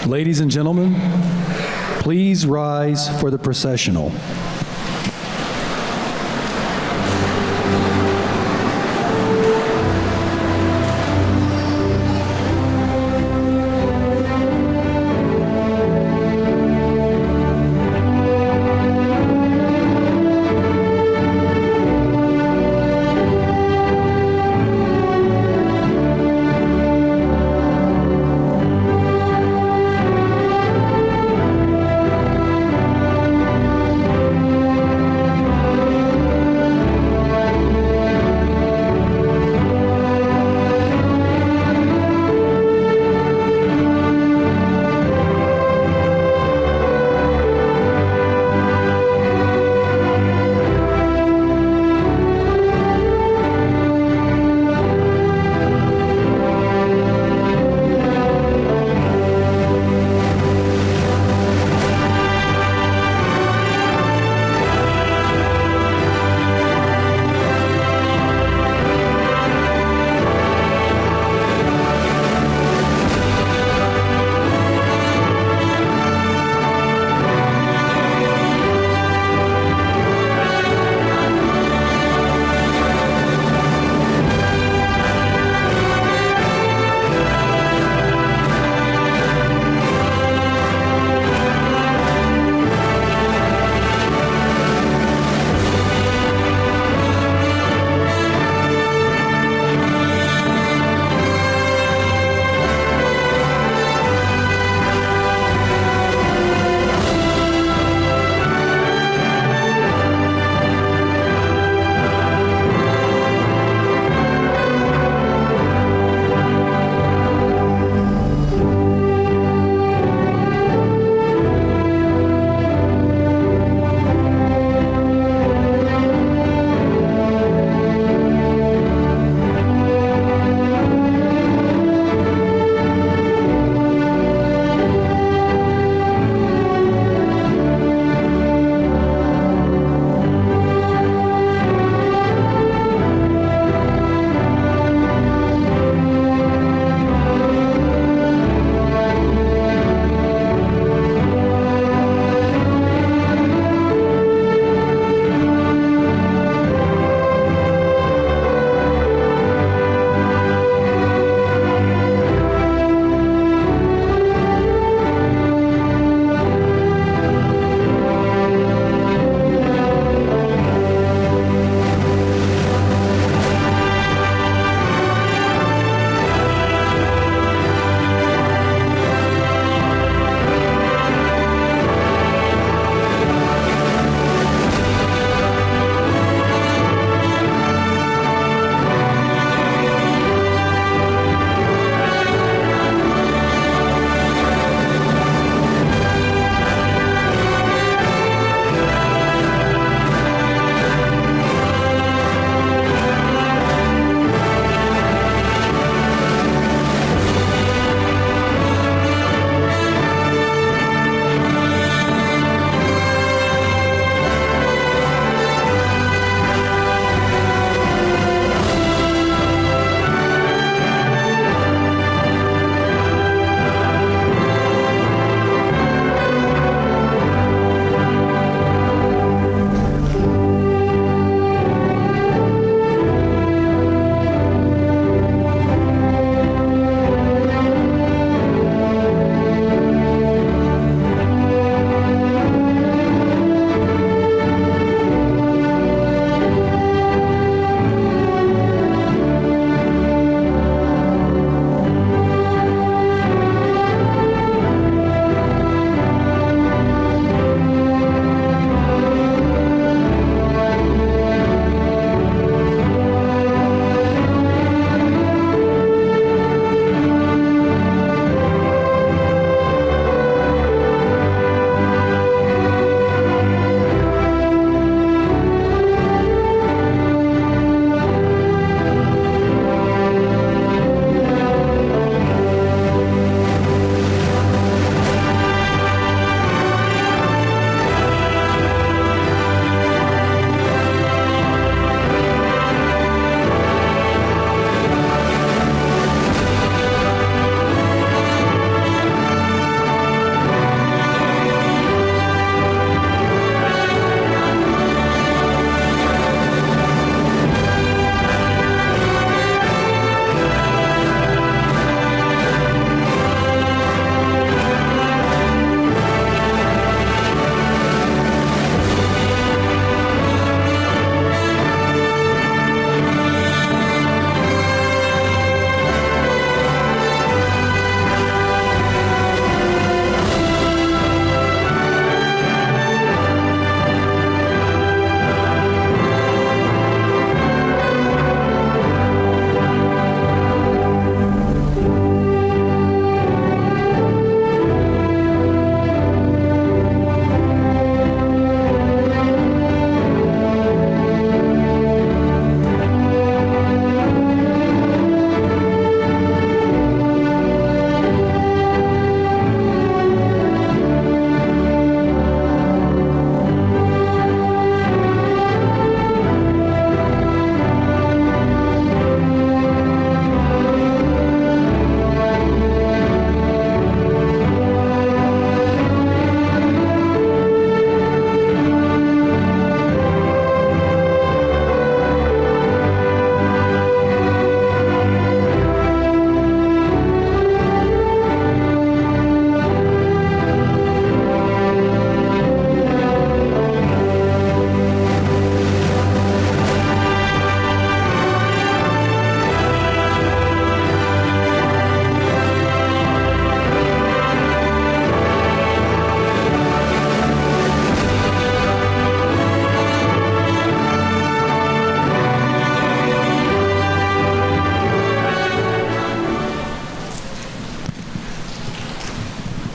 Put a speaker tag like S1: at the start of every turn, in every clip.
S1: Ladies and gentlemen, please rise for the processional.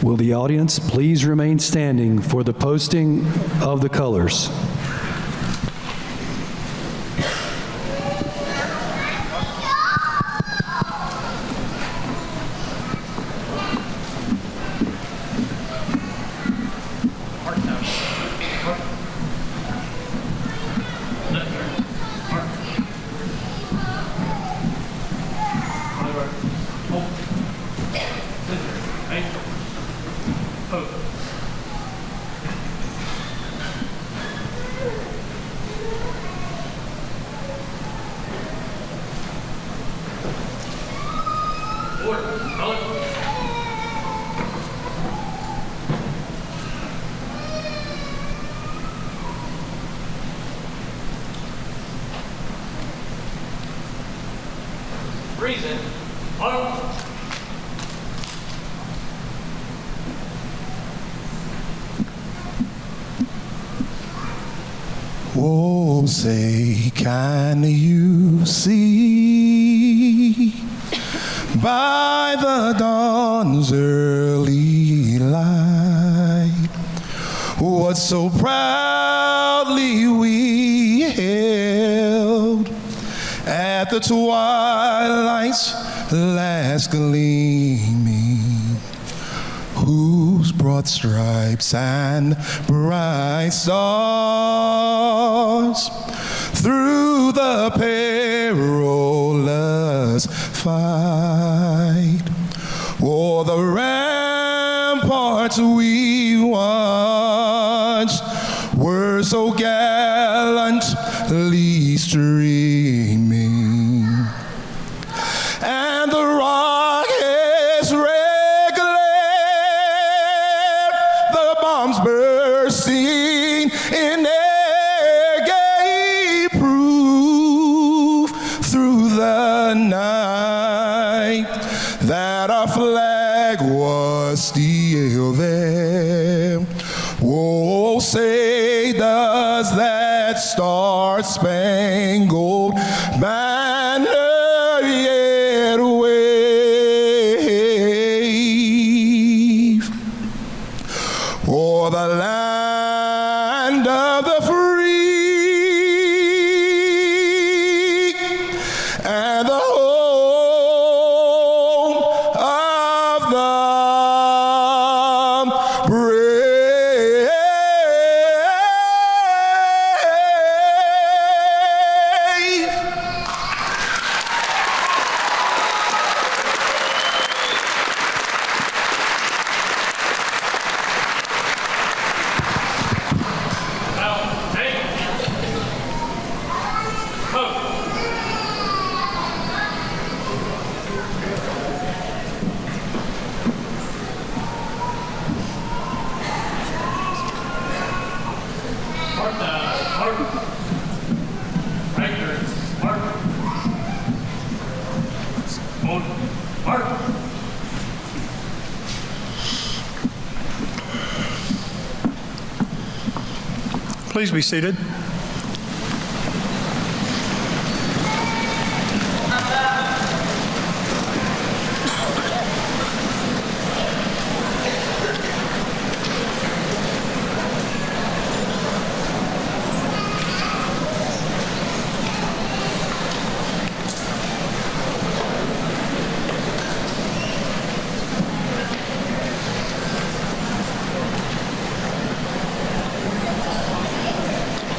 S1: Will the audience please remain standing for the posting of the colors?
S2: Reason. On.
S3: Oh, say, can you see by the dawn's early light what so proudly we held at the twilight's last gleaming, whose broad stripes and bright stars through the perilous fight o'er the ramparts we watched were so gallantly streaming, and the rockets red-glared, the bombs bursting in air gave proof through the night that our flag was still there. Oh, say does that star-spangled banner yet wave o'er the land of the free and the home of the brave.
S2: Now, take. Vote. Mark down. Mark. Right there. Mark. Hold. Mark.
S4: Please be seated.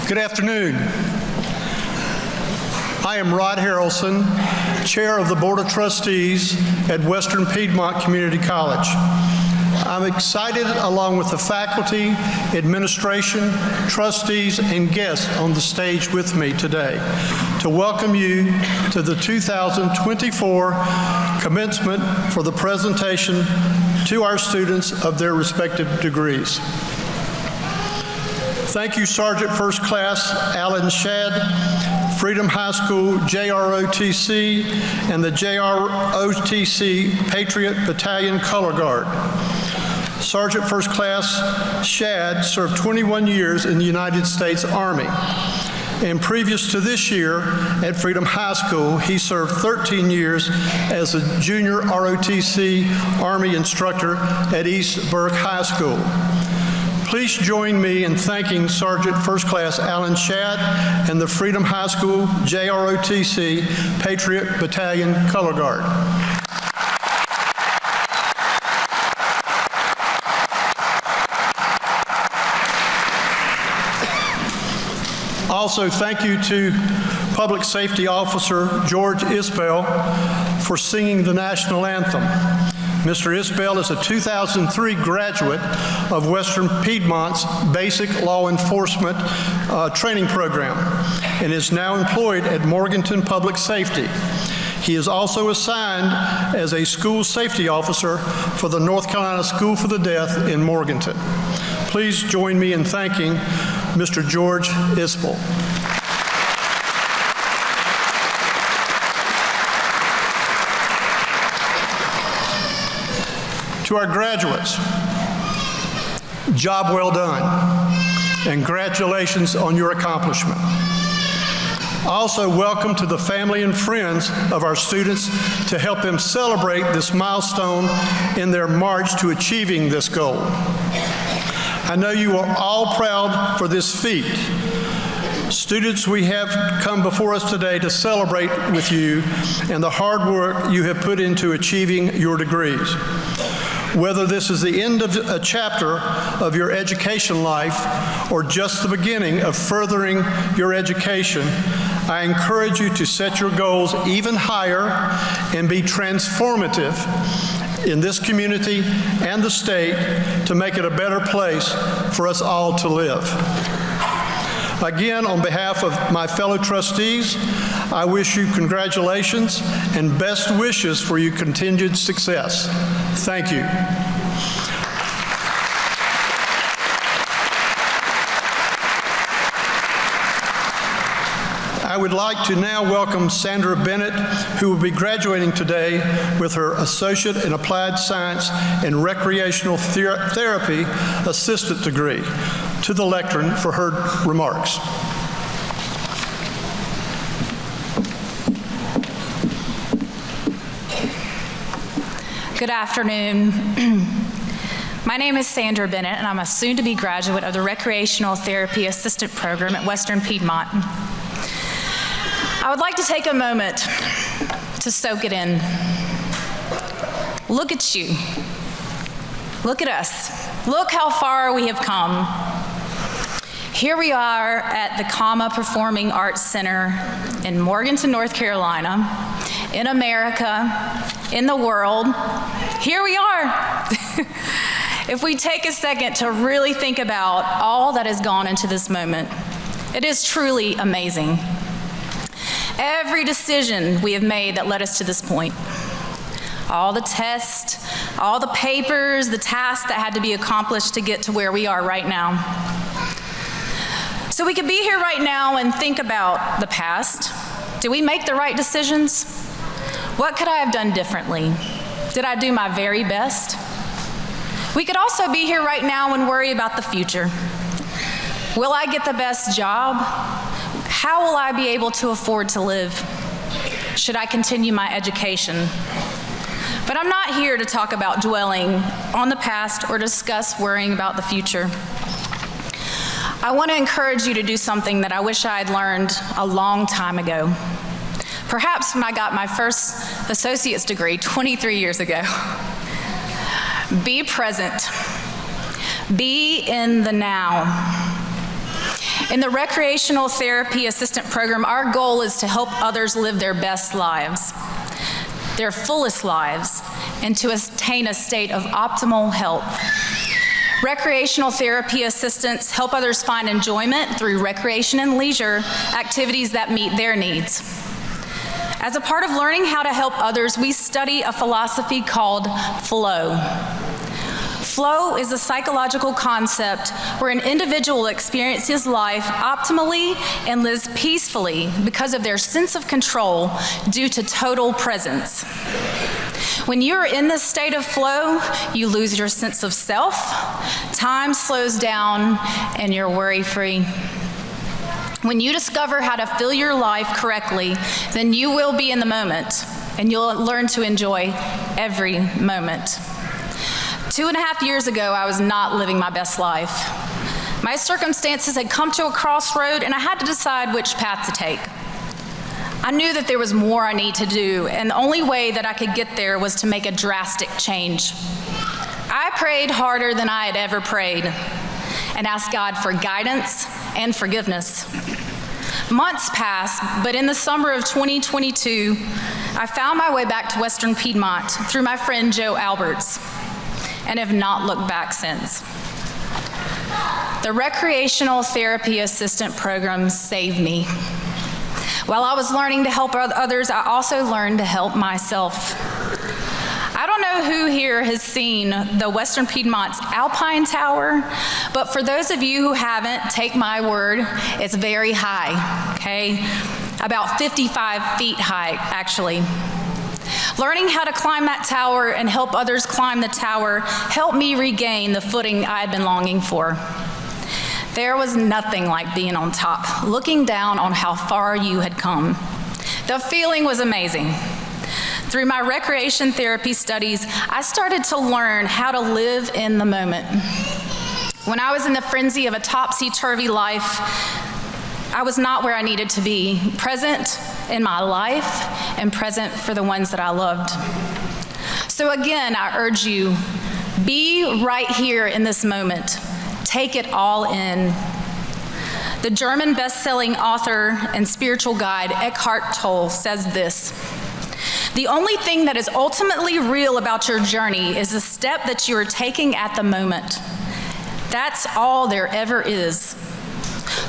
S4: Good afternoon. I am Rod Harrelson, Chair of the Board of Trustees at Western Piedmont Community College. I'm excited, along with the faculty, administration, trustees, and guests on the stage with me today, to welcome you to the 2024 commencement for the presentation to our students of their respective degrees. Thank you, Sergeant First Class Alan Shad, Freedom High School JROTC, and the JROTC Patriot Battalion Color Guard. Sergeant First Class Shad served 21 years in the United States Army. And previous to this year at Freedom High School, he served 13 years as a junior ROTC Army instructor at East Burke High School. Please join me in thanking Sergeant First Class Alan Shadd and the Freedom High School JROTC Patriot Battalion Color Guard. Also, thank you to Public Safety Officer George Isbell for singing the national anthem. Mr. Isbell is a 2003 graduate of Western Piedmont's Basic Law Enforcement Training Program and is now employed at Morganton Public Safety. He is also assigned as a school safety officer for the North Carolina School for the Deaf in Morganton. Please join me in thanking Mr. George Isbell. To our graduates, job well done, and congratulations on your accomplishment. Also, welcome to the family and friends of our students to help them celebrate this milestone in their march to achieving this goal. I know you are all proud for this feat. Students, we have come before us today to celebrate with you and the hard work you have put into achieving your degrees. Whether this is the end of a chapter of your education life or just the beginning of furthering your education, I encourage you to set your goals even higher and be transformative in this community and the state to make it a better place for us all to live. Again, on behalf of my fellow trustees, I wish you congratulations and best wishes for your continued success. Thank you. I would like to now welcome Sandra Bennett, who will be graduating today with her Associate in Applied Science and Recreational Therapy Assistant degree, to the lectern for her remarks.
S5: Good afternoon. My name is Sandra Bennett, and I'm a soon-to-be graduate of the Recreational Therapy Assistant Program at Western Piedmont. I would like to take a moment to soak it in. Look at you. Look at us. Look how far we have come. Here we are at the Comma Performing Arts Center in Morganton, North Carolina, in America, in the world. Here we are. If we take a second to really think about all that has gone into this moment, it is truly amazing. Every decision we have made that led us to this point, all the tests, all the papers, the tasks that had to be accomplished to get to where we are right now. So we could be here right now and think about the past. Did we make the right decisions? What could I have done differently? Did I do my very best? We could also be here right now and worry about the future. Will I get the best job? How will I be able to afford to live? Should I continue my education? But I'm not here to talk about dwelling on the past or discuss worrying about the future. I want to encourage you to do something that I wish I had learned a long time ago. Perhaps when I got my first associate's degree 23 years ago. Be present. Be in the now. In the Recreational Therapy Assistant Program, our goal is to help others live their best lives, their fullest lives, and to attain a state of optimal health. Recreational therapy assistants help others find enjoyment through recreation and leisure activities that meet their needs. As a part of learning how to help others, we study a philosophy called flow. Flow is a psychological concept where an individual experiences life optimally and lives peacefully because of their sense of control due to total presence. When you're in this state of flow, you lose your sense of self, time slows down, and you're worry-free. When you discover how to fill your life correctly, then you will be in the moment, and you'll learn to enjoy every moment. 2.5 years ago, I was not living my best life. My circumstances had come to a crossroad, and I had to decide which path to take. I knew that there was more I need to do, and the only way that I could get there was to make a drastic change. I prayed harder than I had ever prayed and asked God for guidance and forgiveness. Months passed, but in the summer of 2022, I found my way back to Western Piedmont through my friend Joe Alberts, and have not looked back since. The Recreational Therapy Assistant Program saved me. While I was learning to help others, I also learned to help myself. I don't know who here has seen the Western Piedmont's Alpine Tower, but for those of you who haven't, take my word, it's very high, okay? About 55 feet high, actually. Learning how to climb that tower and help others climb the tower helped me regain the footing I had been longing for. There was nothing like being on top, looking down on how far you had come. The feeling was amazing. Through my recreation therapy studies, I started to learn how to live in the moment. When I was in the frenzy of a topsy-turvy life, I was not where I needed to be, present in my life and present for the ones that I loved. So again, I urge you, be right here in this moment. Take it all in. The German best-selling author and spiritual guide Eckhart Tolle says this: "The only thing that is ultimately real about your journey is the step that you are taking at the moment. That's all there ever is."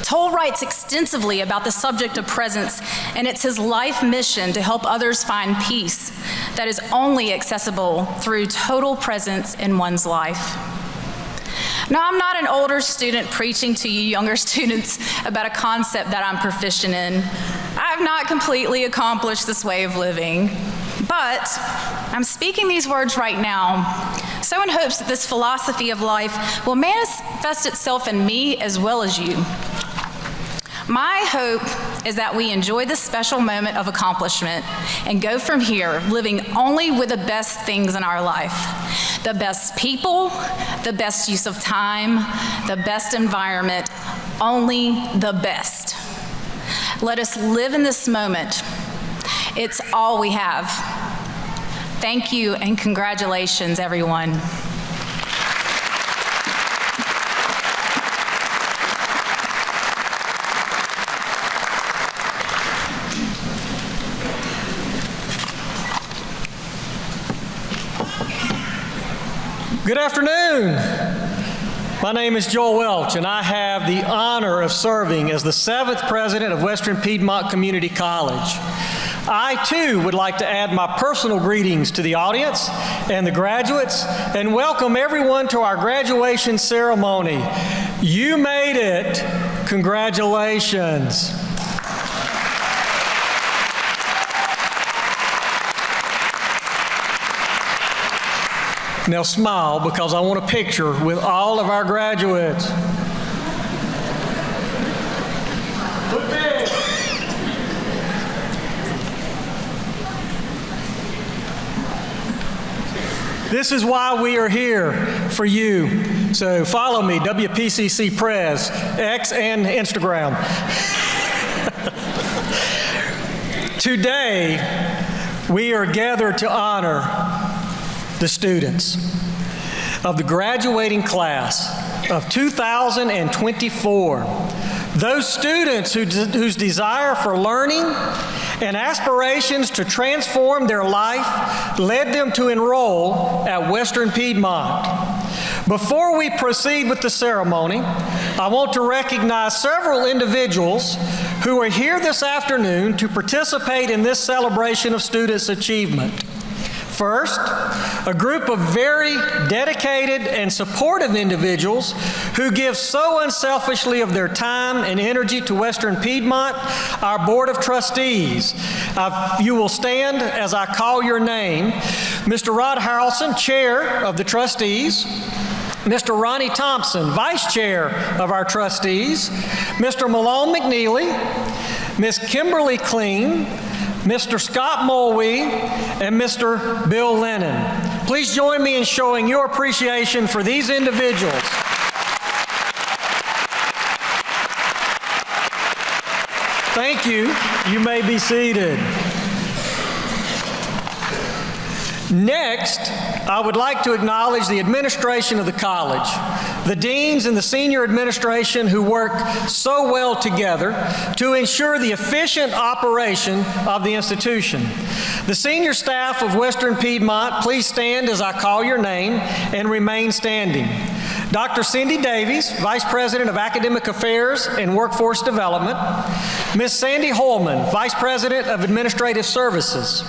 S5: Tolle writes extensively about the subject of presence, and it's his life mission to help others find peace that is only accessible through total presence in one's life. Now, I'm not an older student preaching to you younger students about a concept that I'm proficient in. I've not completely accomplished this way of living, but I'm speaking these words right now, so in hopes that this philosophy of life will manifest itself in me as well as you. My hope is that we enjoy this special moment of accomplishment and go from here living only with the best things in our life. The best people, the best use of time, the best environment, only the best. Let us live in this moment. It's all we have. Thank you and congratulations, everyone.
S6: Good afternoon. My name is Joel Welch, and I have the honor of serving as the 7th president of Western Piedmont Community College. I, too, would like to add my personal greetings to the audience and the graduates, and welcome everyone to our graduation ceremony. You made it. Congratulations. Now smile, because I want a picture with all of our graduates. Look big. This is why we are here, for you. So follow me, WPCC Press, X and Instagram. Today, we are gathered to honor the students of the graduating class of 2024. Those students whose desire for learning and aspirations to transform their life led them to enroll at Western Piedmont. Before we proceed with the ceremony, I want to recognize several individuals who are here this afternoon to participate in this celebration of students' achievement. First, a group of very dedicated and supportive individuals who give so unselfishly of their time and energy to Western Piedmont, our Board of Trustees. You will stand as I call your name. Mr. Rod Harrelson, Chair of the Trustees. Mr. Ronnie Thompson, Vice Chair of our trustees, Mr. Malone McNeely, Ms. Kimberly Kling, Mr. Scott Mulwee, and Mr. Bill Lennon. Please join me in showing your appreciation for these individuals. Thank you. You may be seated. Next, I would like to acknowledge the administration of the college, the deans and the senior administration who work so well together to ensure the efficient operation of the institution. The senior staff of Western Piedmont, please stand as I call your name and remain standing. Dr. Cindy Davies, Vice President of Academic Affairs and Workforce Development. Ms. Sandy Holman, Vice President of Administrative Services.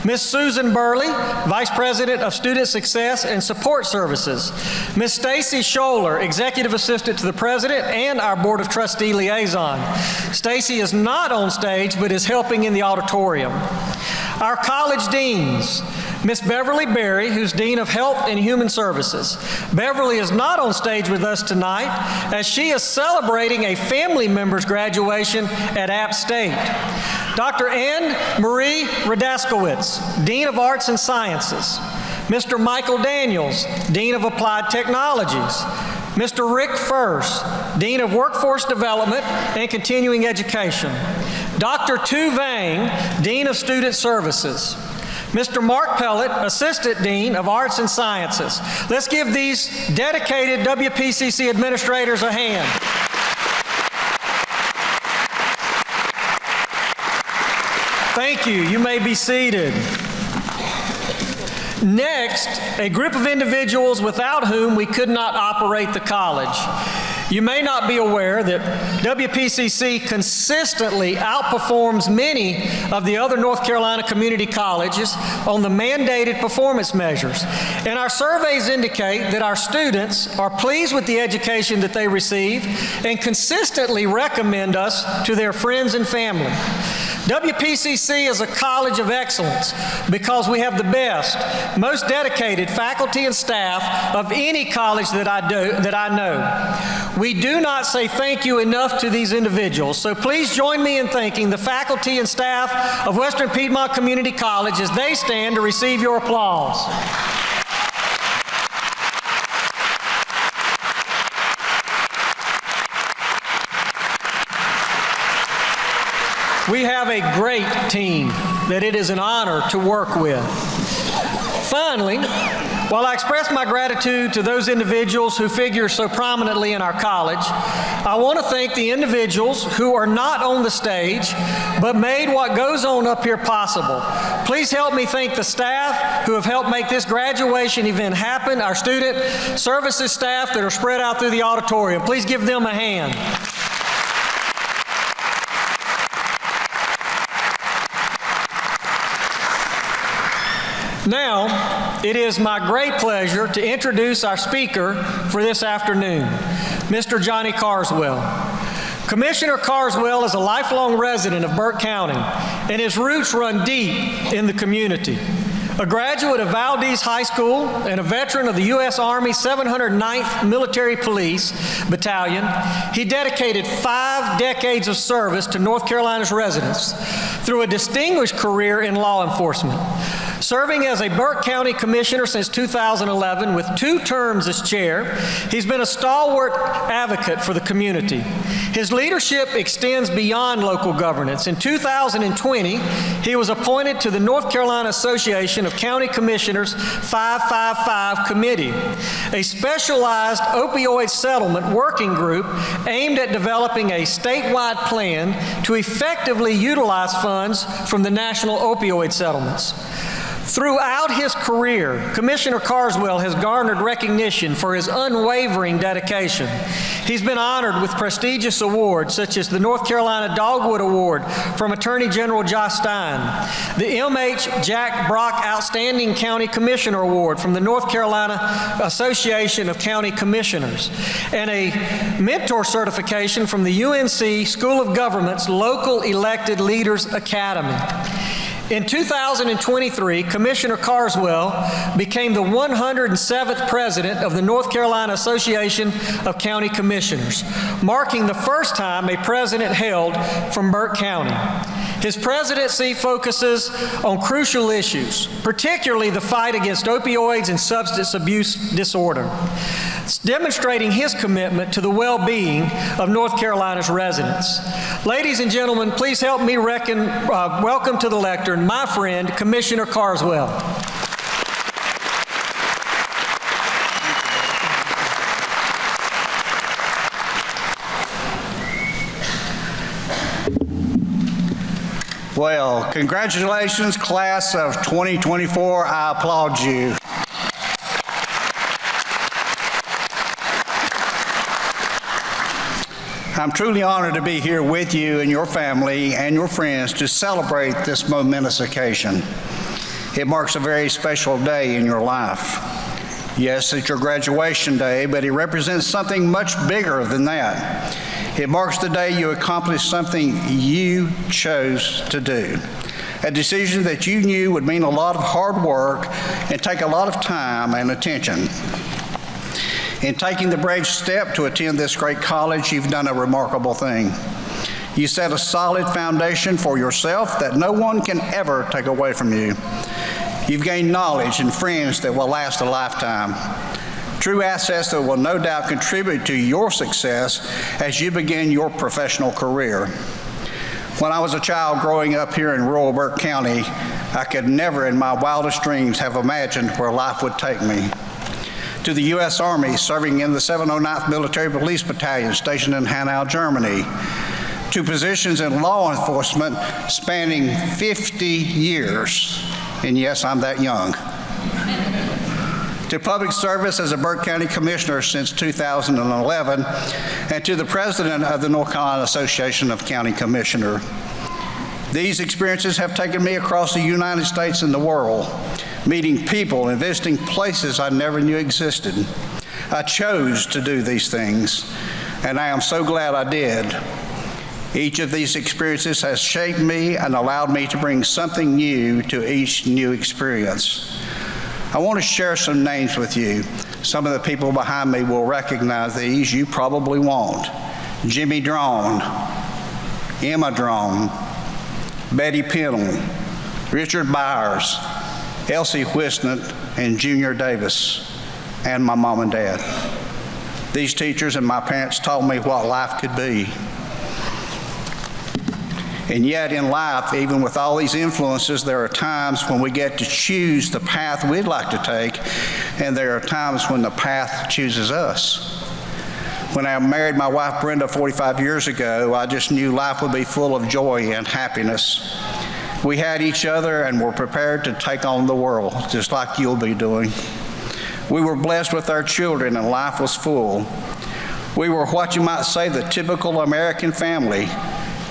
S6: Ms. Susan Burley, Vice President of Student Success and Support Services. Ms. Stacy Scholler, Executive Assistant to the President and our Board of Trustee Liaison. Stacy is not on stage, but is helping in the auditorium. Our college deans, Ms. Beverly Berry, who's Dean of Health and Human Services. Beverly is not on stage with us tonight as she is celebrating a family member's graduation at App State. Dr. Anne Marie Radaskowitz, Dean of Arts and Sciences. Mr. Michael Daniels, Dean of Applied Technologies. Mr. Rick First, Dean of Workforce Development and Continuing Education. Dr. Tu Vang, Dean of Student Services. Mr. Mark Pellet, Assistant Dean of Arts and Sciences. Let's give these dedicated WPCC administrators a hand. Thank you. You may be seated. Next, a group of individuals without whom we could not operate the college. You may not be aware that WPCC consistently outperforms many of the other North Carolina community colleges on the mandated performance measures. And our surveys indicate that our students are pleased with the education that they receive and consistently recommend us to their friends and family. WPCC is a college of excellence because we have the best, most dedicated faculty and staff of any college that I know. We do not say thank you enough to these individuals, so please join me in thanking the faculty and staff of Western Piedmont Community College as they stand to receive your applause. We have a great team that it is an honor to work with. Finally, while I express my gratitude to those individuals who figure so prominently in our college, I want to thank the individuals who are not on the stage but made what goes on up here possible. Please help me thank the staff who have helped make this graduation event happen, our student services staff that are spread out through the auditorium. Please give them a hand. Now, it is my great pleasure to introduce our speaker for this afternoon, Mr. Johnny Carswell. Commissioner Carswell is a lifelong resident of Burke County, and his roots run deep in the community. A graduate of Valdez High School and a veteran of the U.S. Army 709th Military Police Battalion, he dedicated 5 decades of service to North Carolina's residents through a distinguished career in law enforcement. Serving as a Burke County Commissioner since 2011 with 2 terms as chair, he's been a stalwart advocate for the community. His leadership extends beyond local governance. In 2020, he was appointed to the North Carolina Association of County Commissioners 555 Committee, a specialized opioid settlement working group aimed at developing a statewide plan to effectively utilize funds from the national opioid settlements. Throughout his career, Commissioner Carswell has garnered recognition for his unwavering dedication. He's been honored with prestigious awards such as the North Carolina Dogwood Award from Attorney General Josh Stein, the M.H. Jack Brock Outstanding County Commissioner Award from the North Carolina Association of County Commissioners, and a mentor certification from the UNC School of Government's Local Elected Leaders Academy. In 2023, Commissioner Carswell became the 107th president of the North Carolina Association of County Commissioners, marking the first time a president hailed from Burke County. His presidency focuses on crucial issues, particularly the fight against opioids and substance abuse disorder, demonstrating his commitment to the well-being of North Carolina's residents. Ladies and gentlemen, please help me welcome to the lectern my friend, Commissioner Carswell.
S7: Well, congratulations, class of 2024. I applaud you. I'm truly honored to be here with you and your family and your friends to celebrate this momentous occasion. It marks a very special day in your life. Yes, it's your graduation day, but it represents something much bigger than that. It marks the day you accomplished something you chose to do, a decision that you knew would mean a lot of hard work and take a lot of time and attention. In taking the brave step to attend this great college, you've done a remarkable thing. You set a solid foundation for yourself that no one can ever take away from you. You've gained knowledge and friends that will last a lifetime. True assets that will no doubt contribute to your success as you begin your professional career. When I was a child growing up here in rural Burke County, I could never in my wildest dreams have imagined where life would take me. To the U.S. Army, serving in the 709th Military Police Battalion stationed in Hanau, Germany. To positions in law enforcement spanning 50 years. And yes, I'm that young. To public service as a Burke County Commissioner since 2011, and to the President of the North Carolina Association of County Commissioners. These experiences have taken me across the United States and the world, meeting people and visiting places I never knew existed. I chose to do these things, and I am so glad I did. Each of these experiences has shaped me and allowed me to bring something new to each new experience. I want to share some names with you. Some of the people behind me will recognize these. You probably won't. Jimmy Drone, Emma Drone, Betty Pennell, Richard Byers, Elsie Whisnant, and Junior Davis, and my mom and dad. These teachers and my parents taught me what life could be. And yet in life, even with all these influences, there are times when we get to choose the path we'd like to take, and there are times when the path chooses us. When I married my wife Brenda 45 years ago, I just knew life would be full of joy and happiness. We had each other and were prepared to take on the world, just like you'll be doing. We were blessed with our children and life was full. We were what you might say the typical American family.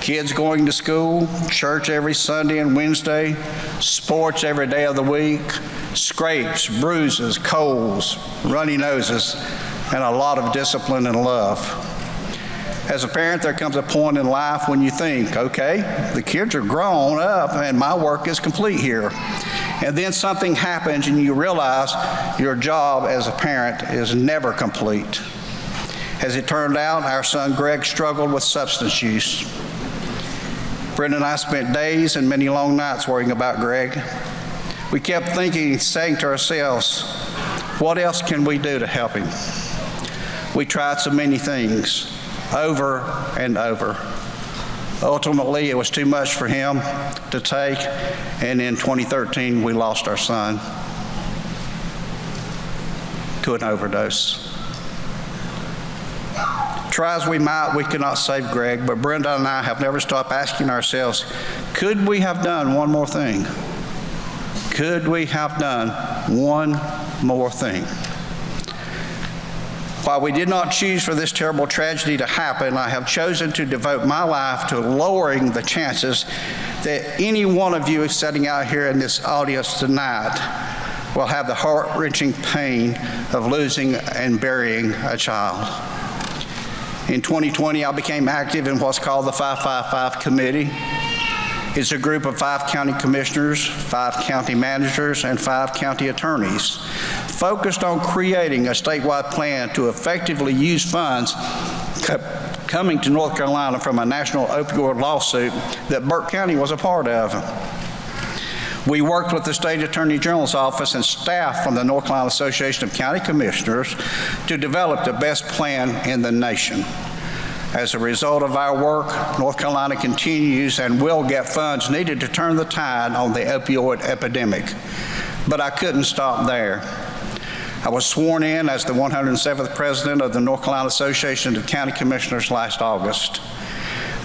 S7: Kids going to school, church every Sunday and Wednesday, sports every day of the week, scrapes, bruises, colds, runny noses, and a lot of discipline and love. As a parent, there comes a point in life when you think, okay, the kids are grown up and my work is complete here. And then something happens and you realize your job as a parent is never complete. As it turned out, our son Greg struggled with substance use. Brenda and I spent days and many long nights worrying about Greg. We kept thinking, saying to ourselves, what else can we do to help him? We tried so many things, over and over. Ultimately, it was too much for him to take, and in 2013, we lost our son to an overdose. Try as we might, we could not save Greg, but Brenda and I have never stopped asking ourselves, could we have done one more thing? Could we have done one more thing? While we did not choose for this terrible tragedy to happen, I have chosen to devote my life to lowering the chances that any one of you sitting out here in this audience tonight will have the heart-wrenching pain of losing and burying a child. In 2020, I became active in what's called the 555 Committee. It's a group of 5 county commissioners, 5 county managers, and 5 county attorneys focused on creating a statewide plan to effectively use funds coming to North Carolina from a national opioid lawsuit that Burke County was a part of. We worked with the State Attorney General's office and staff from the North Carolina Association of County Commissioners to develop the best plan in the nation. As a result of our work, North Carolina continues and will get funds needed to turn the tide on the opioid epidemic. But I couldn't stop there. I was sworn in as the 107th president of the North Carolina Association of County Commissioners last August.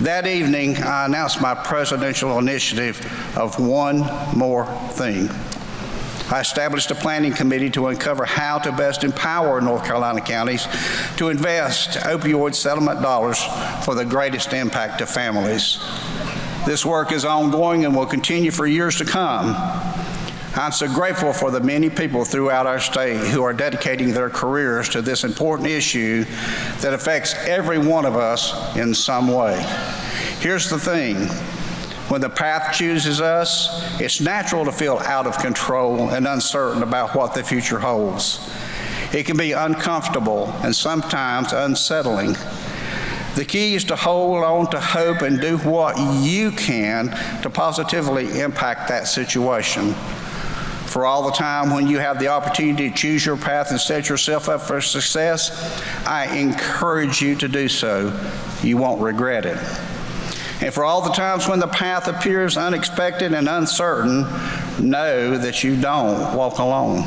S7: That evening, I announced my presidential initiative of one more thing. I established a planning committee to uncover how to best empower North Carolina counties to invest opioid settlement dollars for the greatest impact to families. This work is ongoing and will continue for years to come. I'm so grateful for the many people throughout our state who are dedicating their careers to this important issue that affects every one of us in some way. Here's the thing. When the path chooses us, it's natural to feel out of control and uncertain about what the future holds. It can be uncomfortable and sometimes unsettling. The key is to hold on to hope and do what you can to positively impact that situation. For all the time when you have the opportunity to choose your path and set yourself up for success, I encourage you to do so. You won't regret it. And for all the times when the path appears unexpected and uncertain, know that you don't walk alone.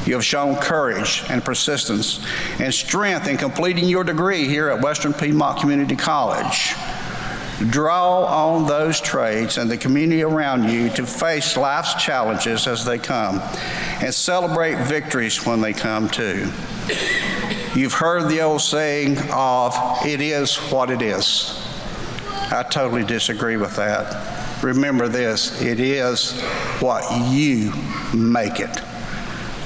S7: You have shown courage and persistence and strength in completing your degree here at Western Piedmont Community College. Draw on those traits and the community around you to face life's challenges as they come and celebrate victories when they come too. You've heard the old saying of, "It is what it is." I totally disagree with that. Remember this, it is what you make it.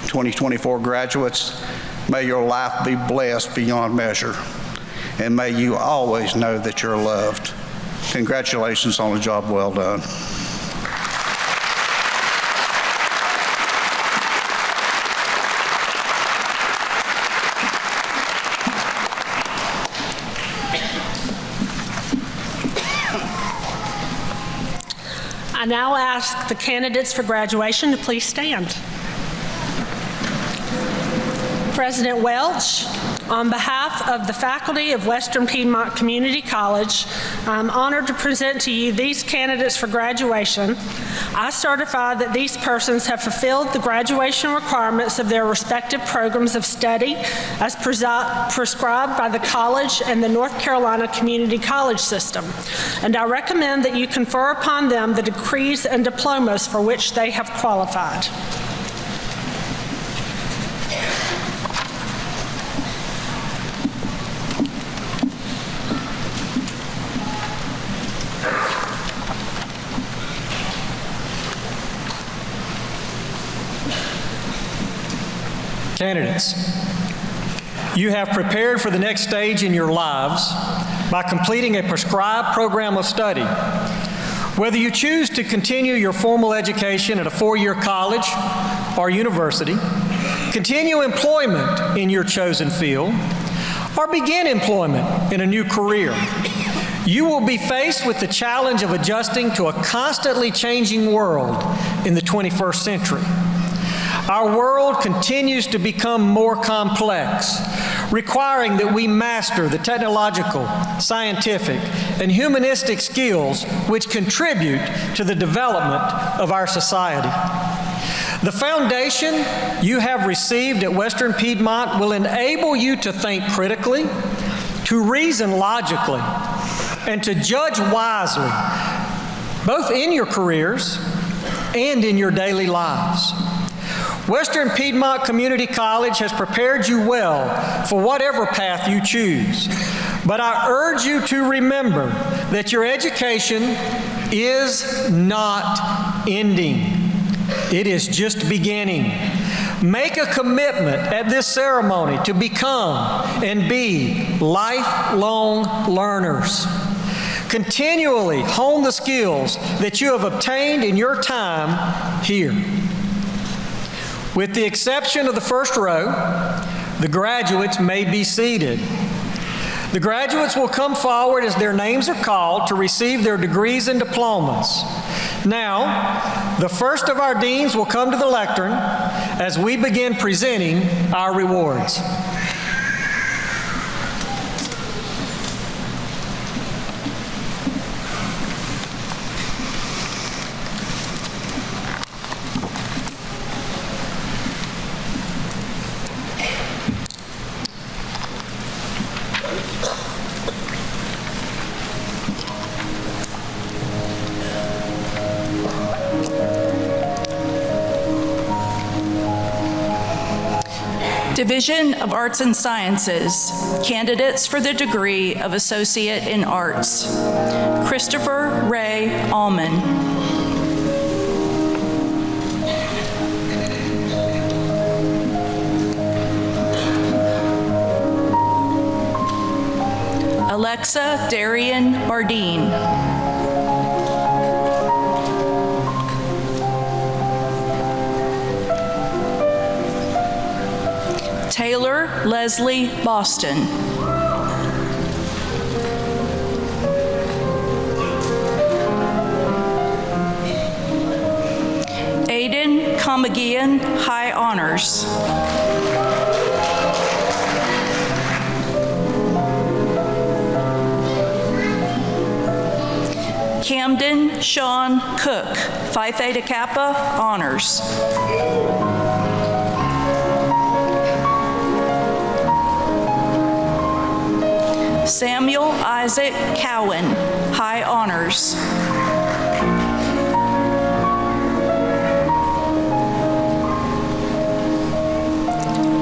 S7: 2024 graduates, may your life be blessed beyond measure, and may you always know that you're loved. Congratulations on a job well done.
S8: I now ask the candidates for graduation to please stand. President Welch, on behalf of the faculty of Western Piedmont Community College, I'm honored to present to you these candidates for graduation. I certify that these persons have fulfilled the graduation requirements of their respective programs of study as prescribed by the college and the North Carolina Community College system, and I recommend that you confer upon them the degrees and diplomas for which they have qualified.
S6: Candidates, you have prepared for the next stage in your lives by completing a prescribed program of study. Whether you choose to continue your formal education at a 4-year college or university, continue employment in your chosen field, or begin employment in a new career, you will be faced with the challenge of adjusting to a constantly changing world in the 21st century. Our world continues to become more complex, requiring that we master the technological, scientific, and humanistic skills which contribute to the development of our society. The foundation you have received at Western Piedmont will enable you to think critically, to reason logically, and to judge wisely, both in your careers and in your daily lives. Western Piedmont Community College has prepared you well for whatever path you choose, but I urge you to remember that your education is not ending. It is just beginning. Make a commitment at this ceremony to become and be lifelong learners. continually hone the skills that you have obtained in your time here. With the exception of the first row, the graduates may be seated. The graduates will come forward as their names are called to receive their degrees and diplomas. Now, the first of our deans will come to the lectern as we begin presenting our rewards.
S5: Division of Arts and Sciences, candidates for the degree of Associate in Arts. Christopher Ray Allman. Alexa Darian Bardeen. Taylor Leslie Boston. Aiden Comagian, High Honors. Camden Sean Cook, Phi Theta Kappa, Honors. Samuel Isaac Cowan, High Honors.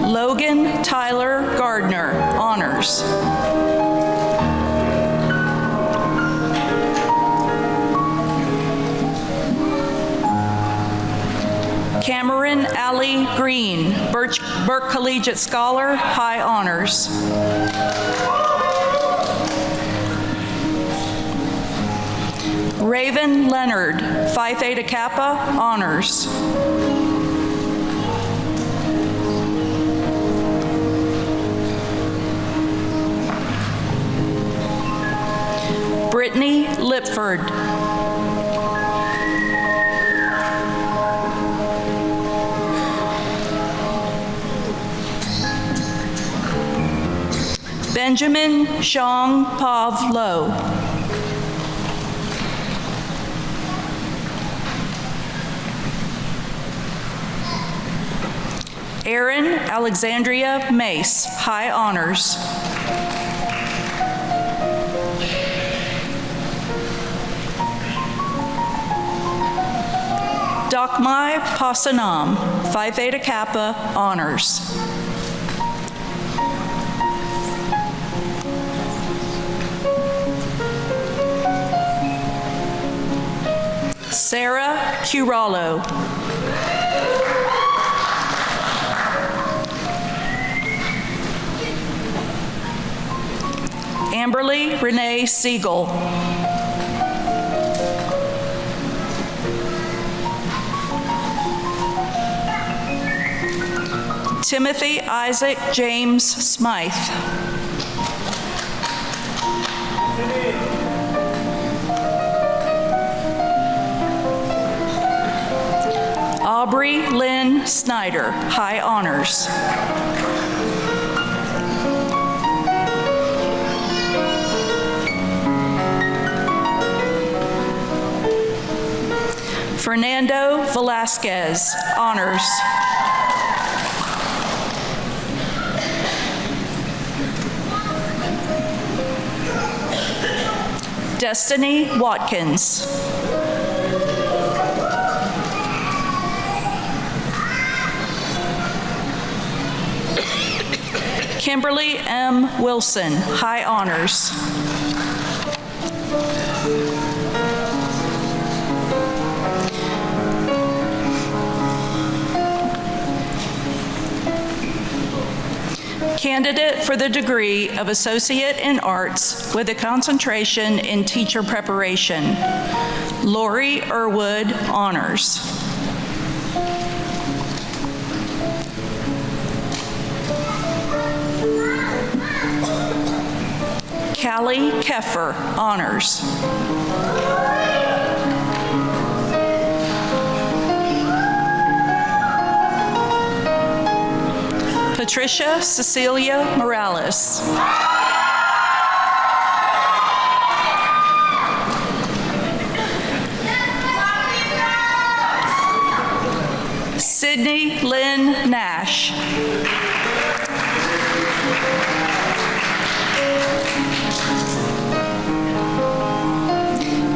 S5: Logan Tyler Gardner, Honors. Cameron Alley Green, Burke Collegiate Scholar, High Honors. Raven Leonard, Phi Theta Kappa, Honors. Brittany Lipford. Benjamin Shong Pav Lo. Erin Alexandria Mace, High Honors. Dokmai Pasanam, Phi Theta Kappa, Honors. Sarah Curalo. Amberly Renee Siegel. Timothy Isaac James Smythe. Aubrey Lynn Snyder, High Honors. Fernando Velasquez, Honors. Destiny Watkins. Kimberly M. Wilson, High Honors.
S9: Candidate for the degree of Associate in Arts with a concentration in teacher preparation, Lori Irwood, Honors. Callie Keffer, Honors. Patricia Cecilia Morales. Sydney Lynn Nash.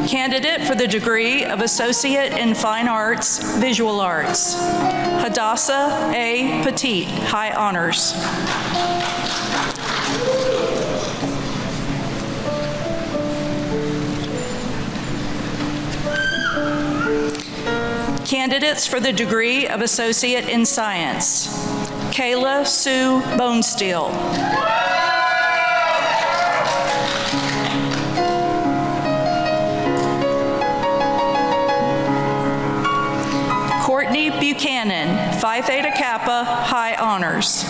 S9: Candidate for the degree of Associate in Fine Arts, Visual Arts, Hadassah A. Petit, High Honors. Candidates for the degree of Associate in Science, Kayla Sue Bonesteel. Courtney Buchanan, Phi Theta Kappa, High Honors.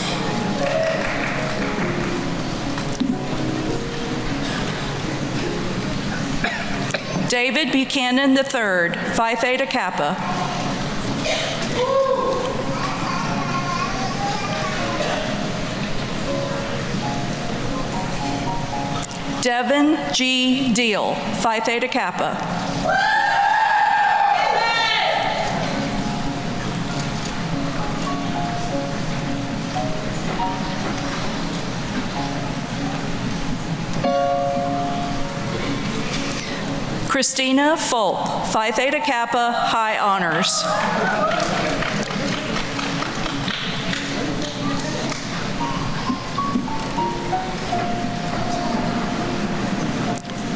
S9: David Buchanan III, Phi Theta Kappa. Devin G. Deal, Phi Theta Kappa. Christina Fulp, Phi Theta Kappa, High Honors.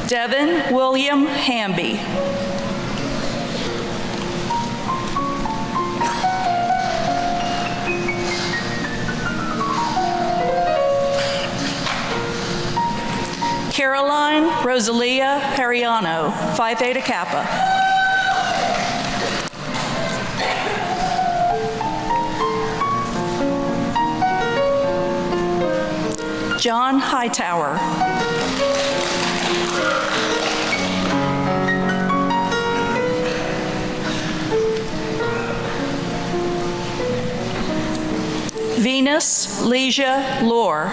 S9: Devin William Hamby. Caroline Rosalia Hariano, Phi Theta Kappa. John Hightower. Venus Lesia Lore.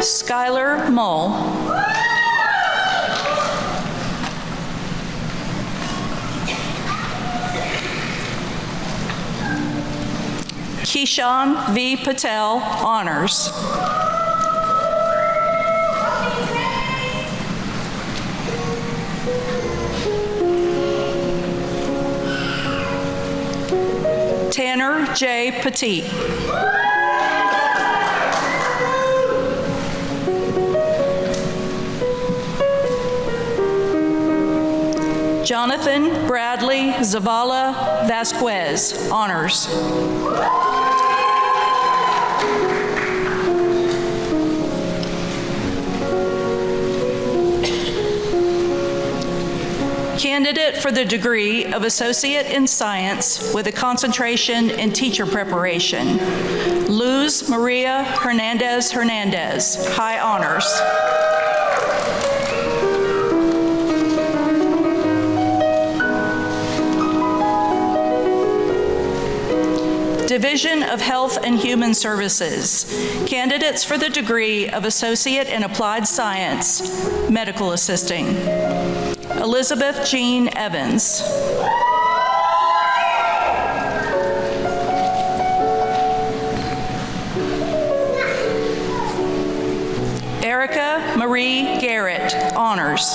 S9: Skylar Mull. Keyshawn V. Patel, Honors. Tanner J. Petit. Jonathan Bradley Zavala Vasquez, Honors. Candidate for the degree of Associate in Science with a concentration in teacher preparation, Luz Maria Hernandez Hernandez, High Honors. Division of Health and Human Services, candidates for the degree of Associate in Applied Science, Medical Assisting, Elizabeth Jean Evans. Erica Marie Garrett, Honors.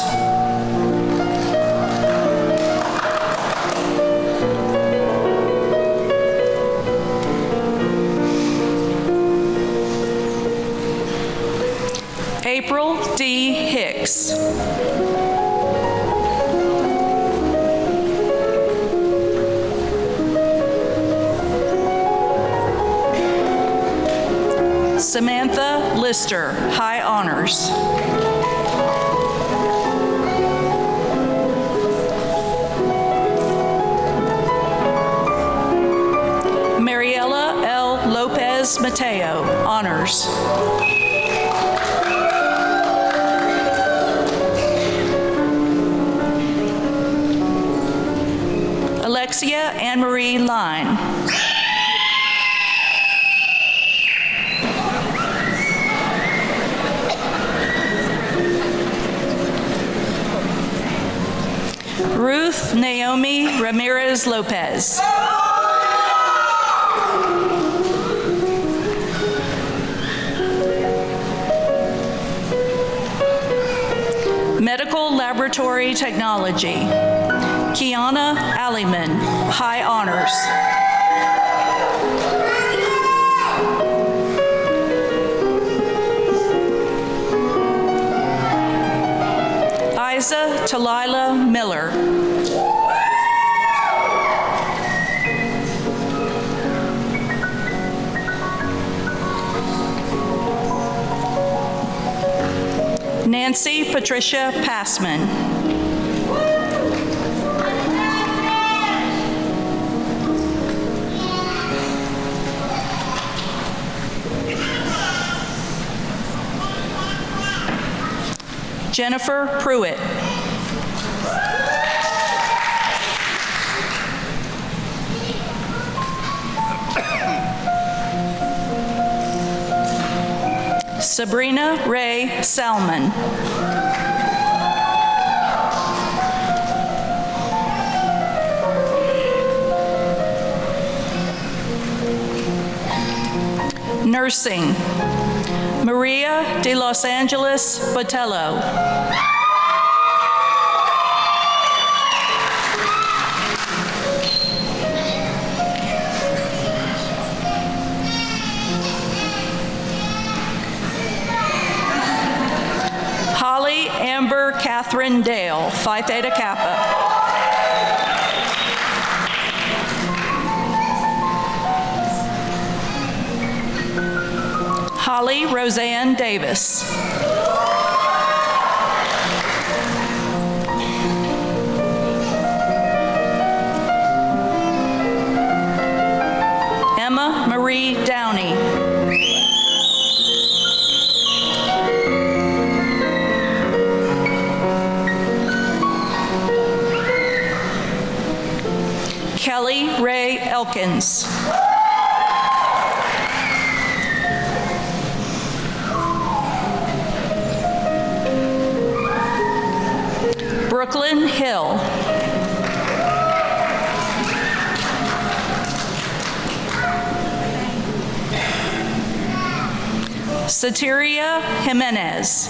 S9: April D. Hicks. Lister, high honors. Mariela L. Lopez Mateo, honors. Alexia Anne Marie Line. Ruth Naomi Ramirez Lopez. Medical Laboratory Technology. Kiana Alliman, high honors. Isa Talila Miller. Nancy Patricia Passman. Jennifer Pruitt. Sabrina Ray Salmon. Nursing. Maria de Los Angeles Botello. Holly Amber Catherine Dale, Phi Theta Kappa. Holly Roseanne Davis. Emma Marie Downey. Kelly Ray Elkins. Brooklyn Hill. Sateria Jimenez.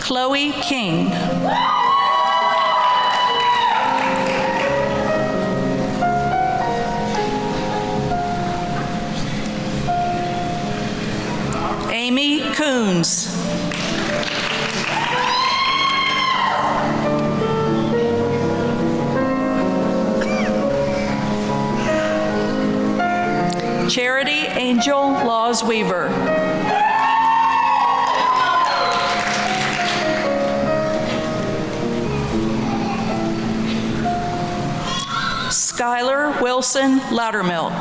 S9: Chloe King. Amy Coons. Charity Angel Laws Weaver. Skylar Wilson Loudermilk.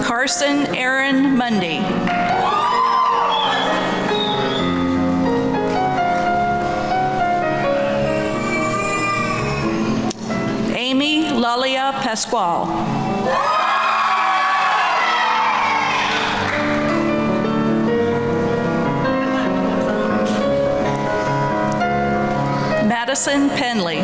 S9: Carson Aaron Mundy. Amy Lalia Pasquale. Madison Penley.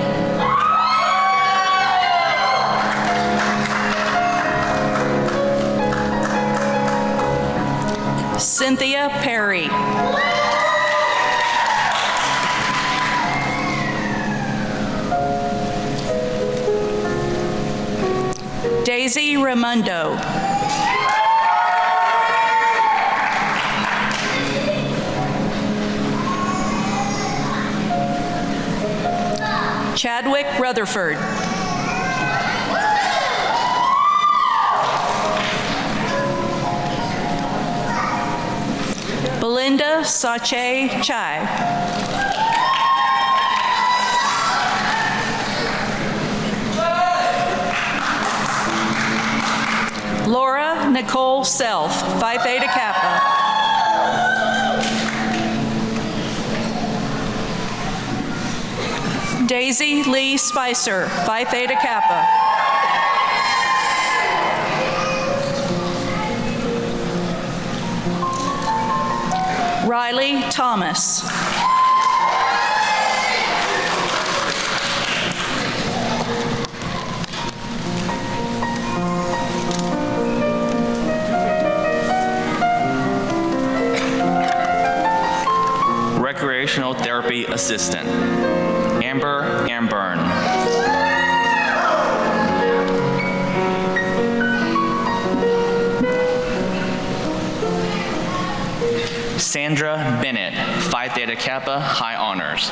S9: Cynthia Perry. Daisy Raimondo. Chadwick Rutherford. Belinda Sache Chai. Laura Nicole Self, Phi Theta Kappa. Daisy Lee Spicer, Phi Theta Kappa. Riley Thomas.
S10: Recreational Therapy Assistant, Amber Amburn. Sandra Bennett, Phi Theta Kappa, High Honors.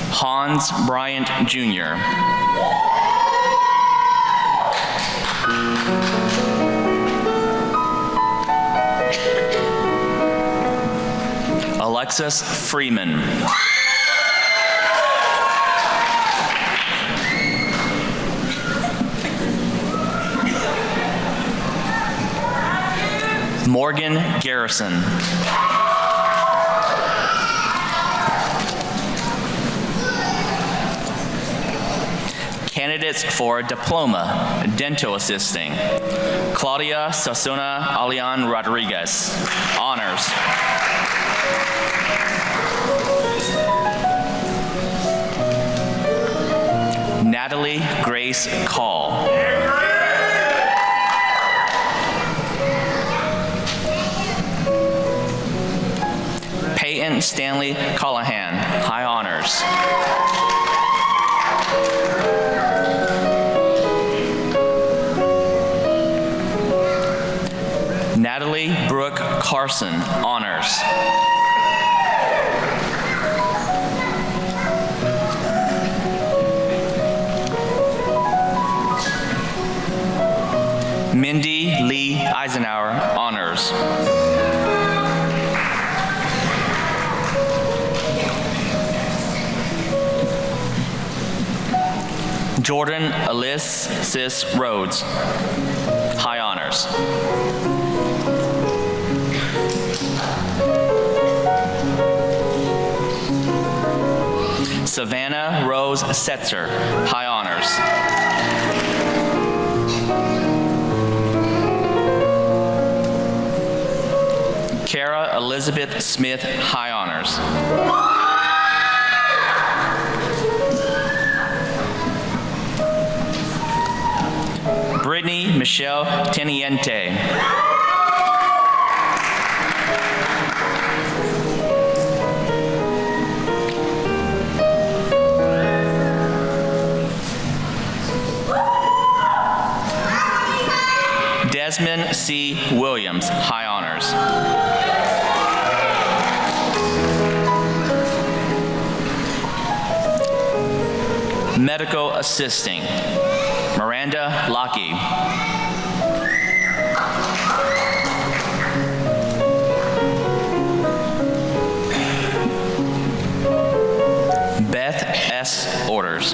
S10: Hans Bryant Jr. Alexis Freeman. Morgan Garrison. Candidates for Diploma, Dental Assisting. Claudia Sasuna Alian Rodriguez, Honors. Natalie Grace Call. Peyton Stanley Callahan, High Honors. Natalie Brooke Carson, Honors. Mindy Lee Eisenhower, Honors. Jordan Sis Rhodes, High Honors. Savannah Rose Setzer, High Honors. Kara Elizabeth Smith, High Honors. Brittany Michelle Teniente. Desmond C. Williams, High Honors. Medical Assisting, Miranda Lockey. Beth S. Orders.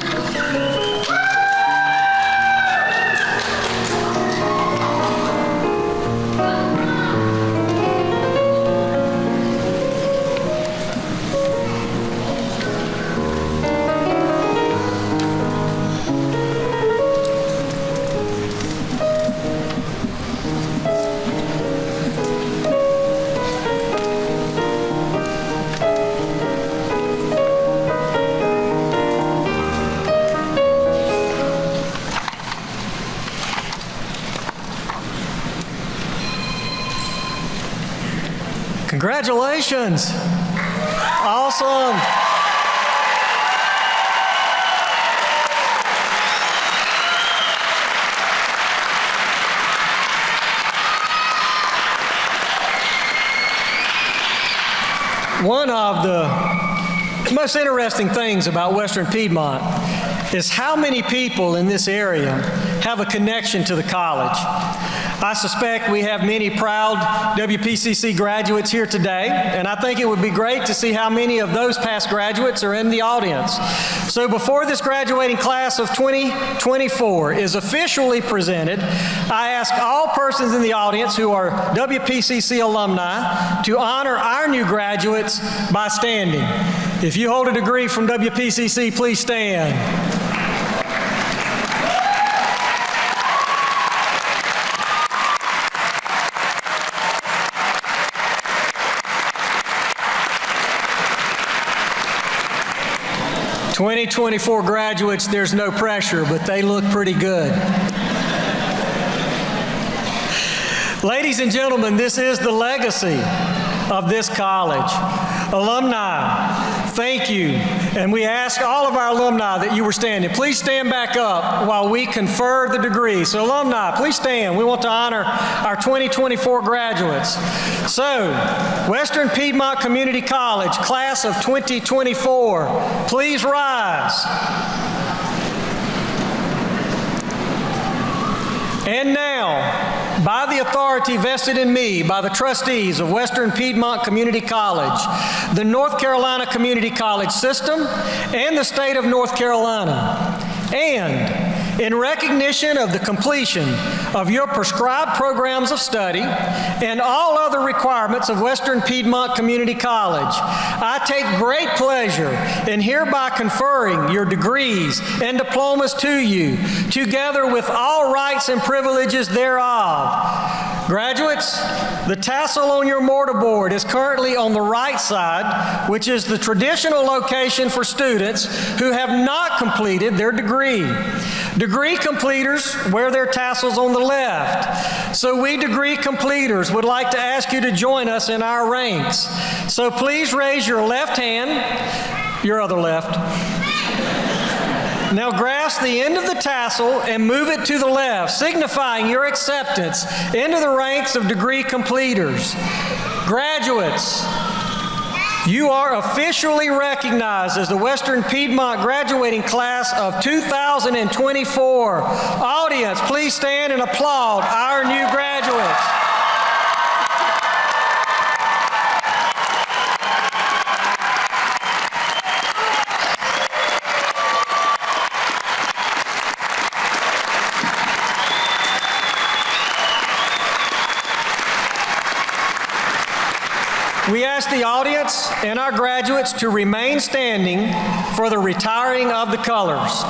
S6: Congratulations. Awesome. One of the most interesting things about Western Piedmont is how many people in this area have a connection to the college. I suspect we have many proud WPCC graduates here today, and I think it would be great to see how many of those past graduates are in the audience. So before this graduating class of 2024 is officially presented, I ask all persons in the audience who are WPCC alumni to honor our new graduates by standing. If you hold a degree from WPCC, please stand. '24 graduates, there's no pressure, but they look pretty good. Ladies and gentlemen, this is the legacy of this college. Alumni, thank you. And we ask all of our alumni that you were standing. Please stand back up while we confer the degree. So alumni, please stand. We want to honor our 2024 graduates. So, Western Piedmont Community College, class of 2024, please rise. And now, by the authority vested in me by the trustees of Western Piedmont Community College, the North Carolina Community College System, and the state of North Carolina, and in recognition of the completion of your prescribed programs of study and all other requirements of Western Piedmont Community College, I take great pleasure in hereby conferring your degrees and diplomas to you, together with all rights and privileges thereof. Graduates, the tassel on your mortarboard is currently on the right side, which is the traditional location for students who have not completed their degree. Degree completers wear their tassels on the left. So we degree completers would like to ask you to join us in our ranks. So please raise your left hand, your other left. Now grasp the end of the tassel and move it to the left, signifying your acceptance into the ranks of degree completers. Graduates, you are officially recognized as the Western Piedmont graduating class of 2024. Audience, please stand and applaud our new graduates. We ask the audience and our graduates to remain standing for the retiring of the colors.